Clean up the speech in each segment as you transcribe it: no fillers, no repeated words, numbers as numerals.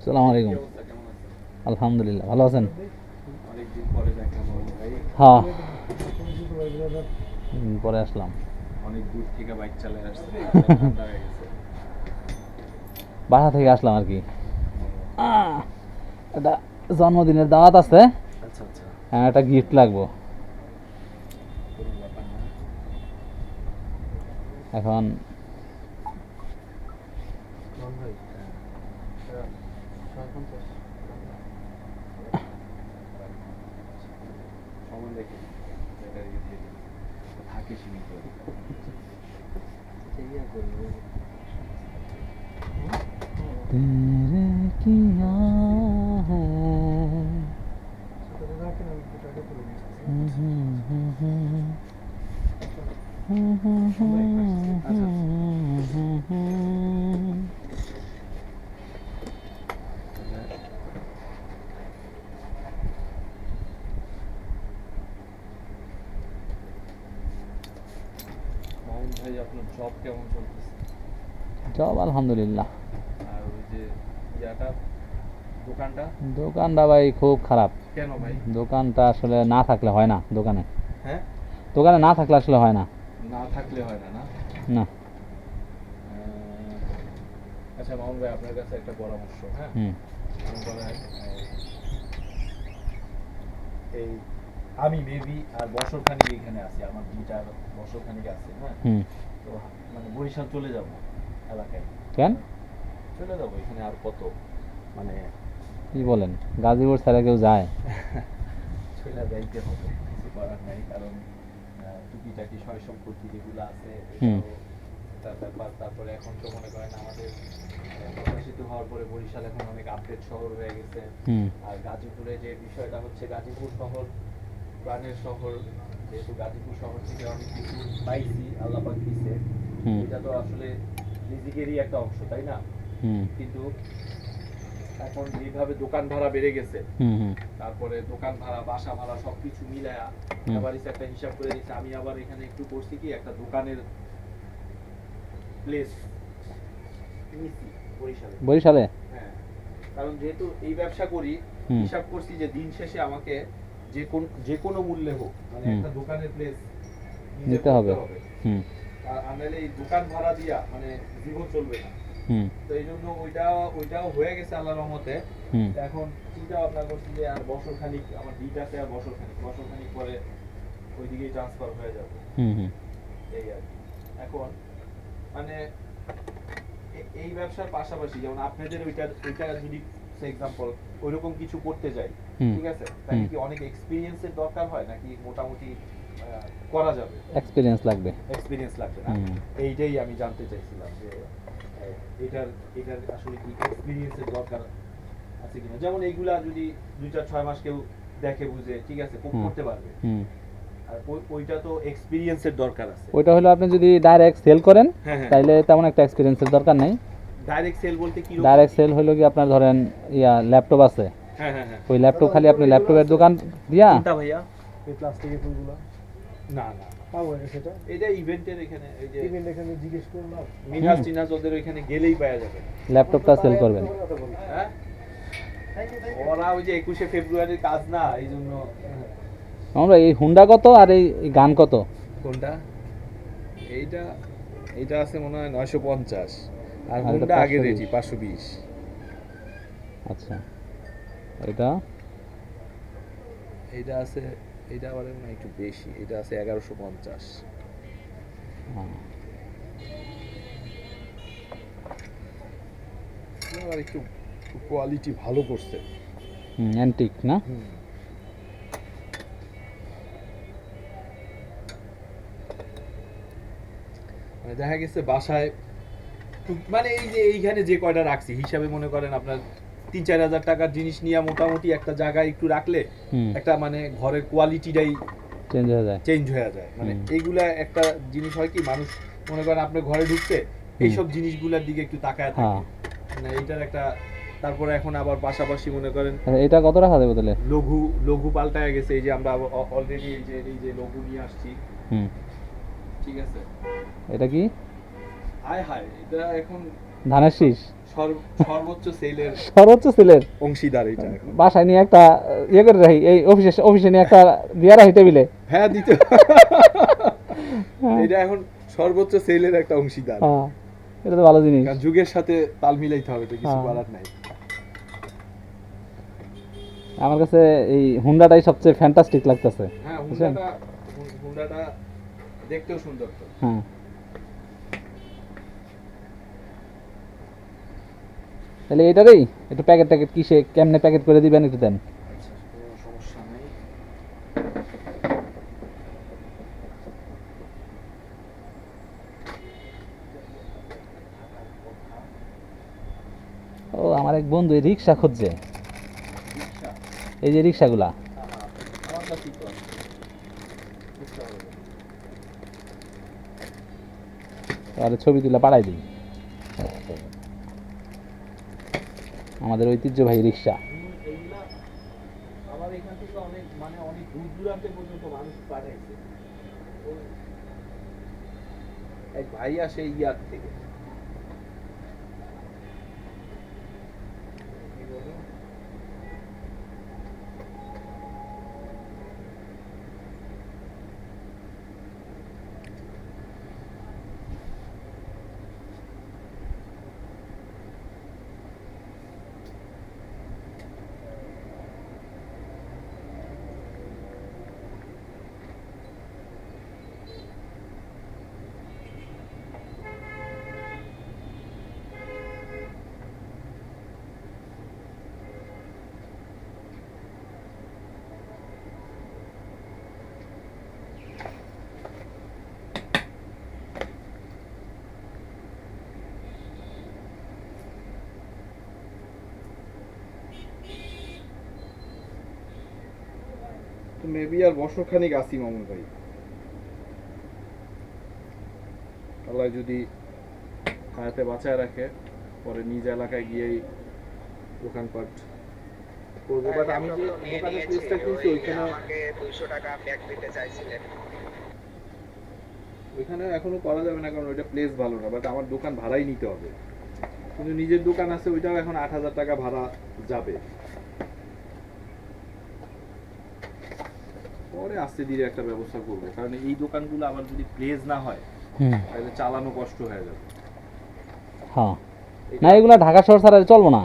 আসসালামু আলাইকুম। কেমন আছেন? আলহামদুলিল্লাহ, ভালো আছেন? অনেকদিন পরে দেখা মামুন ভাই। হ্যাঁ, পরে আসলাম। অনেক দূর থেকে বাইক চালায় আসছেন, মাথা ঠান্ডা হয়ে গেছে। বাসা থেকে আসলাম আর কি। ও, একটা জন্মদিনের দাওয়াত আছে, আচ্ছা আচ্ছা, একটা গিফট লাগবো। কোনো ব্যাপার না। এখন মামুন ভাই, এটা 650 সময় দেখে ব্যাটারি দিয়ে দিন, থাকে সীমিত। तेरे किया है। আচ্ছা আচ্ছা, মামুন ভাই আপনার জব কেমন চলতেছে? জব আলহামদুলিল্লাহ। আর ওই যে ইয়াটা, দোকানটা দোকানটা ভাই খুব খারাপ। কেন ভাই? দোকানটা আসলে না থাকলে হয় না। দোকানে হ্যাঁ, দোকানে না থাকলে আসলে হয় না। না থাকলে হয় না না। না। আচ্ছা মামুন ভাই, আপনার কাছে একটা পরামর্শ। হ্যাঁ, হুম মনে করেন, এই আমি মেবি আর বছরখানিক এখানে আছি, আমার 2 বছরখানিক আছে। হ্যাঁ, হুম। তো মানে বরিশাল চলে যাব এলাকায়। কেন? চলে যাব এখানে আর কত, মানে কি বলেন, গাজীপুর ছাড়া কেউ যায়? চলে যাইতে হবে, কিছু করার নাই। কারণ টুকিটাকি সয় সম্পত্তি যেগুলো আছে হুম। এটাও তার ব্যাপার। তারপরে এখন তো মনে করেন আমাদের প্রকাশিত হওয়ার পরে বরিশাল এখন অনেক আপডেট শহর হয়ে গেছে। হুম আর গাজীপুরে যে বিষয়টা হচ্ছে, গাজীপুর শহর প্রাণের শহর, যেহেতু গাজীপুর শহর থেকে অনেক কিছু পাইছি, আল্লাহ পাক দিছে, হুম এটা তো আসলে রিজিকেরই একটা অংশ, তাই না? হুম কিন্তু এখন যেভাবে দোকান ভাড়া বেড়ে গেছে, হুম হুম তারপরে দোকান ভাড়া, বাসা ভাড়া সবকিছু মিলায়া হুম। আবার একটা হিসাব করে দিচ্ছে। আমি আবার এখানে একটু করছি কি, একটা দোকানের প্লেস নিছি বরিশালে। বরিশালে? হ্যাঁ, কারণ যেহেতু এই ব্যবসা করি, হুম হিসাব করছি যে দিন শেষে আমাকে যে কোনো মূল্যে হোক, মানে হুম। একটা দোকানের প্লেস নিতে হবে। হুম আর নাহলে এই দোকান ভাড়া দিয়া মানে জীবন চলবে না। হুম তো এই জন্য ওইটাও হয়ে গেছে আল্লাহর রহমতে। হুম তো এখন চিন্তা ভাবনা করছি যে আর বছরখানিক, আমার ডিট আছে, আর বছরখানিক পরে ওইদিকেই ট্রান্সফার হয়ে যাবে, হুম হুম এই আর কি। এখন মানে এই ব্যবসার পাশাপাশি যেমন আপনাদের ওইটা যদি এক্সাম্পল ওইরকম কিছু করতে যাই, হুম ঠিক আছে, তাহলে হুম। কি অনেক এক্সপিরিয়েন্সের দরকার হয়, নাকি মোটামুটি করা যাবে? এক্সপিরিয়েন্স লাগবে। এক্সপিরিয়েন্স লাগবে না? হুম এইটাই আমি জানতে চাইছিলাম যে এটার এটার আসলে কি এক্সপিরিয়েন্সের দরকার আছে কিনা। যেমন এইগুলা যদি 2-4-6 মাস কেউ দেখে বুঝে, ঠিক আছে, হুম করতে পারবে। হুম। আর ওইটা তো এক্সপিরিয়েন্সের দরকার আছে। ওইটা হলো আপনি যদি ডাইরেক্ট সেল করেন, হ্যাঁ হ্যাঁ, তাইলে তেমন একটা এক্সপিরিয়েন্সের দরকার নেই। ডাইরেক্ট সেল বলতে কি রকম? ডাইরেক্ট সেল হলো কি, আপনার ধরেন ল্যাপটপ আছে, হ্যাঁ হ্যাঁ হ্যাঁ। ওই ল্যাপটপ খালি আপনি ল্যাপটপের দোকান দিয়া। কোনটা ভাইয়া? এই প্লাস্টিকের ফুলগুলো না না, পাবো না সেটা। এটা ইভেন্টের এখানে, এই যে ইভেন্ট এখানে জিজ্ঞেস করলাম। মিনহাজ টিনহাজ ওদের ওইখানে গেলেই পাওয়া যাবে। ল্যাপটপটা সেল করবেন। হ্যাঁ, ওরা ওই যে 21শে ফেব্রুয়ারির কাজ না, এই জন্য। আমরা এই হুন্ডা কত আর এই গান কত? কোনটা? এইটা এইটা আছে মনে হয় 950, আর আর এটা হোন্ডা আগে 520। রেডি 520। আচ্ছা, এটা এইটা আছে, এইটা আবার মনে হয় একটু বেশি, এটা আছে 1150। আর একটু কোয়ালিটি ভালো করছে। অ্যান্টিক না? হুম, মানে দেখা গেছে বাসায় মানে এই যে এইখানে যে কয়টা রাখছি হিসাবে, মনে করেন আপনার 3-4 হাজার টাকার জিনিস নিয়ে মোটামুটি একটা জায়গায় একটু রাখলে হুম, একটা মানে ঘরের কোয়ালিটিটাই চেঞ্জ হয়ে যায়। চেঞ্জ হয়ে যায়। মানে হুম। এইগুলা একটা জিনিস হয় কি, মানুষ মনে করেন আপনার ঘরে ঢুকছে, এইসব জিনিসগুলোর দিকে একটু তাকায় থাকে। হ্যাঁ। মানে এইটার একটা, তারপরে এখন আবার পাশাপাশি মনে করেন আচ্ছা, এটা কত রাখা যাবে তাহলে? লঘু লঘু পাল্টায় গেছে। এই যে আমরা অলরেডি এই যে লঘু নিয়ে আসছি, হুম। ঠিক আছে। এটা কি? হায় হায়, এটা এখন ধানের শীষ? সর্বোচ্চ সেলের সর্বোচ্চ সেলের অংশীদার এটা এখন। বাসায় নিয়ে একটা ইয়ে করে রাখি, এই অফিসে নিয়ে একটা দিয়ে রাখি টেবিলে। হ্যাঁ দিতে হ্যাঁ। এটা এখন সর্বোচ্চ সেলের একটা অংশীদার। হ্যাঁ, এটা তো ভালো জিনিস। কারণ যুগের সাথে তাল মিলাইতে হবে, তো কিছু হ্যাঁ। করার নাই। আমার কাছে এই হুন্ডাটাই সবচেয়ে ফ্যান্টাস্টিক লাগতেছে। হ্যাঁ, বুঝছেন? হুন্ডাটা দেখতেও সুন্দর তো। হ্যাঁ, তাহলে এটারই একটু প্যাকেট কিসে কেমনে প্যাকেট করে দিবেন একটু দেন। আচ্ছা, কোনো সমস্যা নাই। ও আমার এক বন্ধু এই রিক্সা খুঁজছে, রিক্সা? এই যে রিক্সাগুলা। আমার কাছেই তো আছে। রিক্সা হবে। আর ছবি তুলে পাঠাই দিই। আমাদের ঐতিহ্যবাহী রিক্সা। এইগুলা আমার এখান থেকে অনেক মানে অনেক দূর দূরান্তে পর্যন্ত মানুষ পাঠাইছে। ওই এক ভাই আসে ইয়ার থেকে। কি বলো? তো মেবি আর বছর খানিক আসি মামুন ভাই, আল্লাহ যদি হায়াতে বাঁচায় রাখে, পরে নিজ এলাকায় গিয়েই দোকানপাট করবো। বাট আমি যে দোকানের প্লেসটা কিনছি ওইখানে আমাকে 200 টাকা ব্যাক দিতে চাইছিলেন। ওইখানে এখনো করা যাবে না, কারণ ওইটা প্লেস ভালো না। বাট আমার দোকান ভাড়াই নিতে হবে, কিন্তু নিজের দোকান আছে, ওইটাও এখন 8,000 টাকা ভাড়া যাবে। পরে আস্তে ধীরে একটা ব্যবস্থা করবো, কারণ এই দোকানগুলো আবার যদি প্লেস না হয় তাহলে চালানো কষ্ট হয়ে যাবে। হ্যাঁ, না এগুলা ঢাকা শহর ছাড়া চলবো না।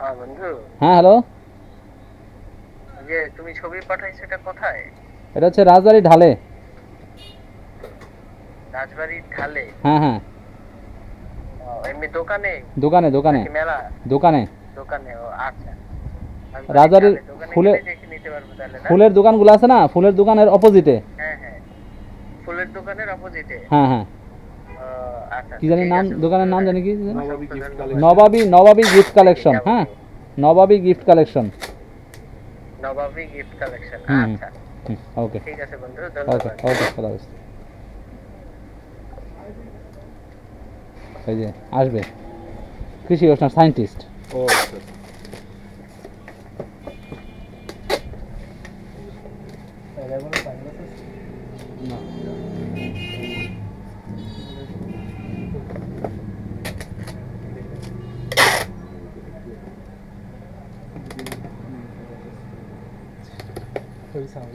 হ্যাঁ বন্ধু, হ্যাঁ হ্যালো, যে তুমি ছবি পাঠাইছো এটা কোথায়? এটা হচ্ছে রাজবাড়ি ঢালে। রাজবাড়ির ঢালে? হ্যাঁ হ্যাঁ, এমনি দোকানে? দোকানে দোকানে নাকি মেলা? দোকানে। দোকানে, ও আচ্ছা। রাজবাড়ির দোকানে ফুলের গেলে দেখে নিতে পারবো তাহলে না? ফুলের দোকানগুলো আছে না, ফুলের দোকানের অপোজিটে। হ্যাঁ হ্যাঁ, ফুলের দোকানের অপোজিটে। হ্যাঁ হ্যাঁ, আচ্ছা, কি জানি ঠিক নাম, আছে, দোকানের নাম জানি কি, Nawabi gift collection. Nawabi gift collection. হ্যাঁ, Nawabi gift collection. Nawabi gift collection. হুম আচ্ছা হুম, ওকে ঠিক আছে বন্ধু, ওকে ধন্যবাদ। ওকে, খোদা হাফেজ। এই যে আসবে কৃষি গবেষণার সায়েন্টিস্ট। ও আচ্ছা। এর কোনো সাইনস আছে? না ওই সাউন্ড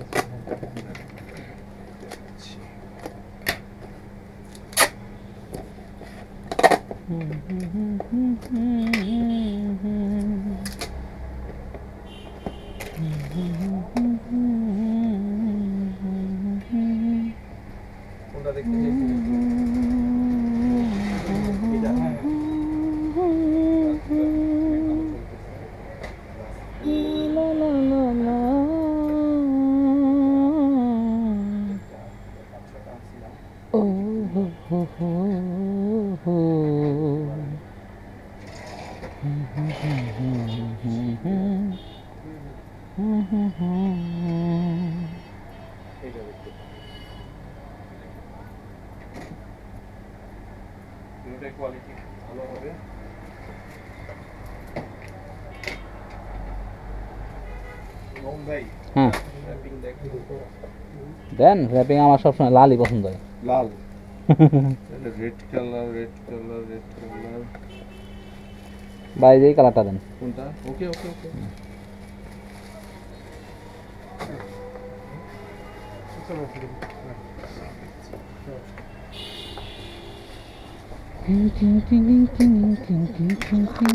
কোনটা দেখতে চাইছিলেন? এটা হ্যাঁ। এইটা দেখতে দুটোটাই কোয়ালিটি ভালো হবে। মোহন ভাই হ্যাঁ র্যাপিং দেখো দেন র্যাপিং আমার সবসময় লালই পছন্দ হয় লাল red colour red colour red colour ভাই এই কালারটা দেন কোনটা ওকে ওকে ওকে চলো,